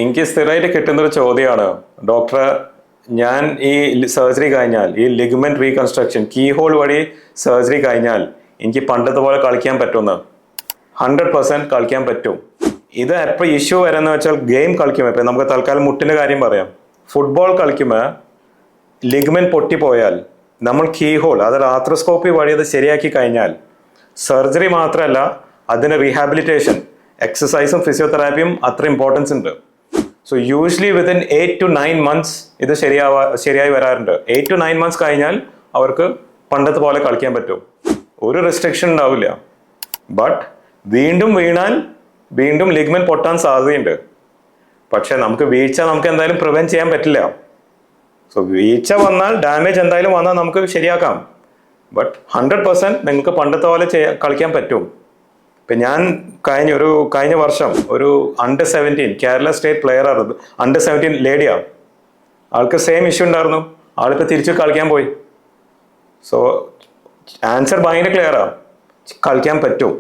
എനിക്ക് സ്ഥിരമായിട്ട് കിട്ടുന്നൊരു ചോദ്യമാണ് ഡോക്ടറെ, ഞാൻ ഈ സർജറി കഴിഞ്ഞാൽ, ഈ ലിഗമെന്റ് റീകൺസ്ട്രക്ഷൻ കീ ഹോൾ വഴി സർജറി കഴിഞ്ഞാൽ എനിക്ക് പണ്ടത്തെ പോലെ കളിക്കാൻ പറ്റുമെന്ന്. 100% കളിക്കാൻ പറ്റും. ഇത് എപ്പോൾ ഇഷ്യൂ വരുന്ന വെച്ചാൽ ഗെയിം കളിക്കുമ്പോൾ, ഇപ്പം നമുക്ക് തൽക്കാലം മുട്ടിൻ്റെ കാര്യം പറയാം. ഫുട്ബോൾ കളിക്കുമ്പോൾ ലിഗമെന്റ് പൊട്ടിപ്പോയാൽ നമ്മൾ കീ ഹോൾ, അതായത് ആർത്രോസ്കോപ്പി വഴി അത് ശരിയാക്കി കഴിഞ്ഞാൽ സർജറി മാത്രമല്ല, അതിന് റീഹാബിലിറ്റേഷൻ എക്സസൈസും ഫിസിയോതെറാപ്പിയും അത്ര ഇമ്പോർട്ടൻസ് ഉണ്ട്. So usually within 8 to 9 months ഇത് ശരിയായി വരാറുണ്ട്. 8 to 9 months കഴിഞ്ഞാൽ അവർക്ക് പണ്ടത്തെ പോലെ കളിക്കാൻ പറ്റും. ഒരു റെസ്ട്രിക്ഷൻ ഉണ്ടാവില്ല. ബട്ട് വീണ്ടും വീണാൽ വീണ്ടും ലിഗ്മെന്റ് പൊട്ടാൻ സാധ്യതയുണ്ട്. പക്ഷെ നമുക്ക് എന്തായാലും പ്രിവെന്റ് ചെയ്യാൻ പറ്റില്ല. സോ വീഴ്ച വന്നാൽ, ഡാമേജ് എന്തായാലും വന്നാൽ നമുക്ക് ശരിയാക്കാം. ബട്ട് 100% നിങ്ങൾക്ക് പണ്ടത്തെ പോലെ കളിക്കാൻ പറ്റും. ഇപ്പം ഞാൻ കഴിഞ്ഞ വർഷം ഒരു അണ്ടർ-17 കേരള സ്റ്റേറ്റ് പ്ലെയർ ആയിരുന്നു. അണ്ടർ-17 ലേഡിയാ. ആൾക്ക് സെയിം ഇഷ്യൂ ഉണ്ടായിരുന്നു. ആളിപ്പോൾ തിരിച്ച് കളിക്കാൻ പോയി. സോ ആൻസർ ഭയങ്കര ക്ലിയറാ, കളിക്കാൻ പറ്റും.